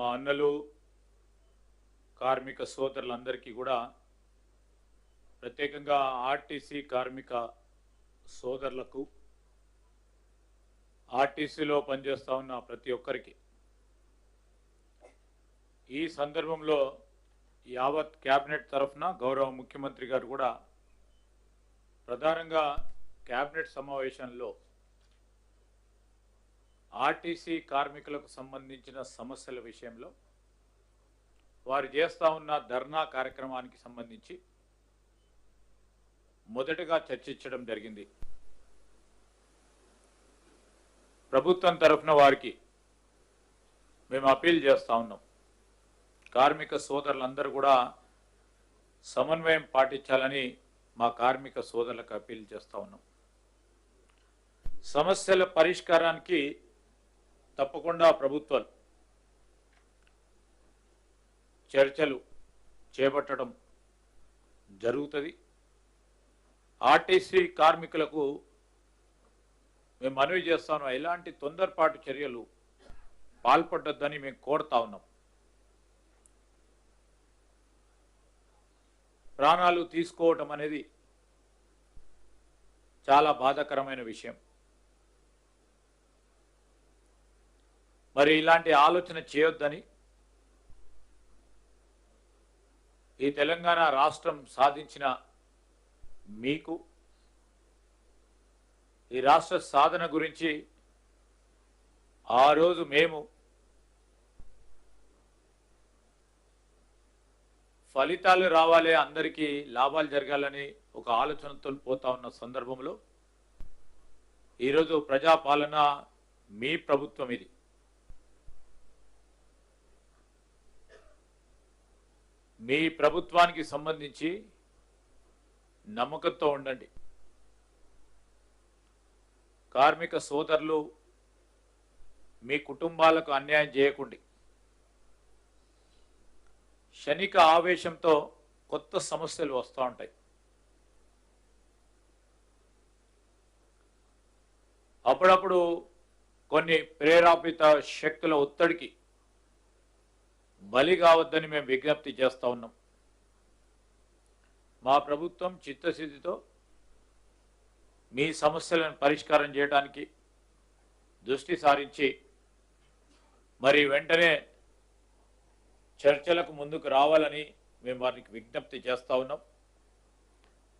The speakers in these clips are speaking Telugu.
మా అన్నలు కార్మిక సోదరులందరికీ కూడా ప్రత్యేకంగా ఆర్టీసీ కార్మిక సోదరులకు ఆర్టీసీలో పనిచేస్తా ఉన్న ప్రతి ఒక్కరికి ఈ సందర్భంలో యావత్ క్యాబినెట్ తరఫున గౌరవ ముఖ్యమంత్రి గారు కూడా ప్రధానంగా క్యాబినెట్ సమావేశంలో ఆర్టీసీ కార్మికులకు సంబంధించిన సమస్యల విషయంలో వారు చేస్తా ఉన్న ధర్నా కార్యక్రమానికి సంబంధించి మొదటగా చర్చించడం జరిగింది. ప్రభుత్వం తరఫున వారికి మేము అపీల్ చేస్తా ఉన్నాం. కార్మిక సోదరులందరూ కూడా సమన్వయం పాటించాలని మా కార్మిక సోదరులకు అపీల్ చేస్తా ఉన్నాం. సమస్యల పరిష్కారానికి తప్పకుండా ప్రభుత్వాలు చర్చలు చేపట్టడం జరుగుతుంది. ఆర్టీసీ కార్మికులకు మేము మనవి చేస్తా ఉన్నాం, ఎలాంటి తొందరపాటు చర్యలు పాల్పడొద్దని మేము కోరుతా ఉన్నాం. ప్రాణాలు తీసుకోవటం అనేది చాలా బాధాకరమైన విషయం. మరి ఇలాంటి ఆలోచన చేయొద్దని ఈ తెలంగాణ రాష్ట్రం సాధించిన మీకు ఈ రాష్ట్ర సాధన గురించి ఆ రోజు మేము ఫలితాలు రావాలి, అందరికీ లాభాలు జరగాలని ఒక ఆలోచనతో పోతా ఉన్న సందర్భంలో ఈరోజు ప్రజాపాలన మీ ప్రభుత్వం ఇది. మీ ప్రభుత్వానికి సంబంధించి నమ్మకంతో ఉండండి. కార్మిక సోదరులు మీ కుటుంబాలకు అన్యాయం చేయకండి. క్షణిక ఆవేశంతో కొత్త సమస్యలు వస్తూ ఉంటాయి. అప్పుడప్పుడు కొన్ని ప్రేరేపిత శక్తుల ఒత్తిడికి బలి కావద్దని మేము విజ్ఞప్తి చేస్తూ ఉన్నాం. మా ప్రభుత్వం చిత్తశుద్ధితో మీ సమస్యలను పరిష్కారం చేయడానికి దృష్టి సారించి మరి వెంటనే చర్చలకు ముందుకు రావాలని మేము వారికి విజ్ఞప్తి చేస్తూ ఉన్నాం.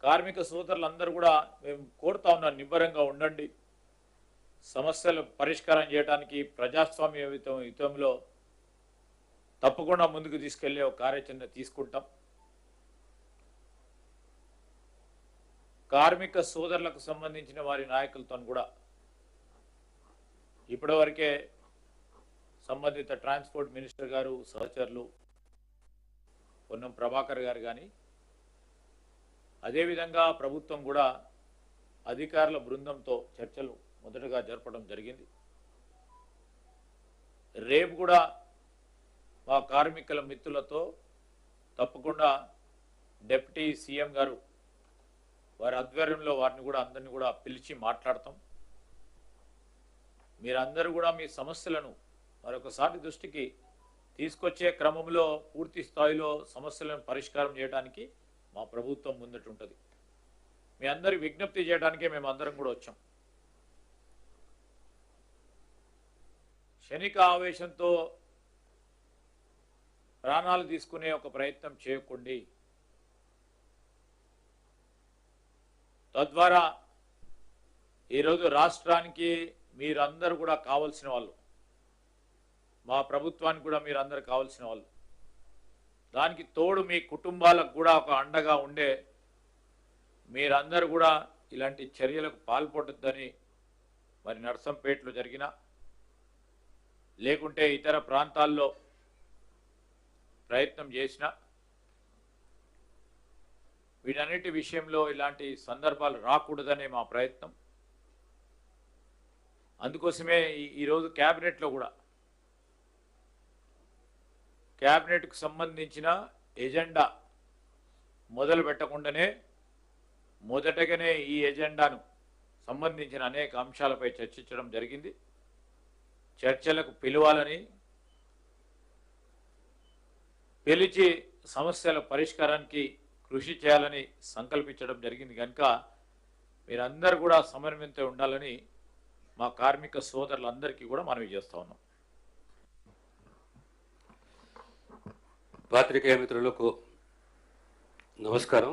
కార్మిక సోదరులందరూ కూడా మేము కోరుతా ఉన్నాం, నిబ్బరంగా ఉండండి. సమస్యలు పరిష్కారం చేయడానికి ప్రజాస్వామ్య యుతంలో తప్పకుండా ముందుకు తీసుకెళ్లే ఒక కార్యాచరణ తీసుకుంటాం. కార్మిక సోదరులకు సంబంధించిన వారి నాయకులతో కూడా ఇప్పటివరకే సంబంధిత ట్రాన్స్పోర్ట్ మినిస్టర్ గారు సహచరులు పొన్నం ప్రభాకర్ గారు కానీ, అదేవిధంగా ప్రభుత్వం కూడా అధికారుల బృందంతో చర్చలు మొదటగా జరపడం జరిగింది. రేపు కూడా మా కార్మికుల మిత్రులతో తప్పకుండా డిప్యూటీ సీఎం గారు వారి ఆధ్వర్యంలో వారిని కూడా అందరినీ కూడా పిలిచి మాట్లాడతాం. మీరందరూ కూడా మీ సమస్యలను మరొకసారి దృష్టికి తీసుకొచ్చే క్రమంలో పూర్తి స్థాయిలో సమస్యలను పరిష్కారం చేయడానికి మా ప్రభుత్వం ముందటుంటుంది. మీ అందరి విజ్ఞప్తి చేయడానికే మేము అందరం కూడా వచ్చాం. క్షణిక ఆవేశంతో ప్రాణాలు తీసుకునే ఒక ప్రయత్నం చేయకండి. తద్వారా ఈరోజు రాష్ట్రానికి మీరందరూ కూడా కావాల్సిన వాళ్ళు, మా ప్రభుత్వానికి కూడా మీరందరూ కావాల్సిన వాళ్ళు. దానికి తోడు మీ కుటుంబాలకు కూడా ఒక అండగా ఉండే మీరందరూ కూడా ఇలాంటి చర్యలకు పాల్పడొద్దని మరి నర్సంపేటలో జరిగిన లేకుంటే ఇతర ప్రాంతాల్లో ప్రయత్నం చేసిన వీటన్నిటి విషయంలో ఇలాంటి సందర్భాలు రాకూడదనే మా ప్రయత్నం. అందుకోసమే ఈరోజు క్యాబినెట్లో కూడా క్యాబినెట్కు సంబంధించిన ఎజెండా మొదలు పెట్టకుండానే మొదటగానే ఈ ఎజెండాను సంబంధించిన అనేక అంశాలపై చర్చించడం జరిగింది. చర్చలకు పిలవాలని పిలిచి సమస్యల పరిష్కారానికి కృషి చేయాలని సంకల్పించడం జరిగింది కనుక మీరందరూ కూడా సమన్వయంతో ఉండాలని మా కార్మిక సోదరులందరికీ కూడా మనవి చేస్తా ఉన్నాం. పాత్రికేయ మిత్రులకు నమస్కారం.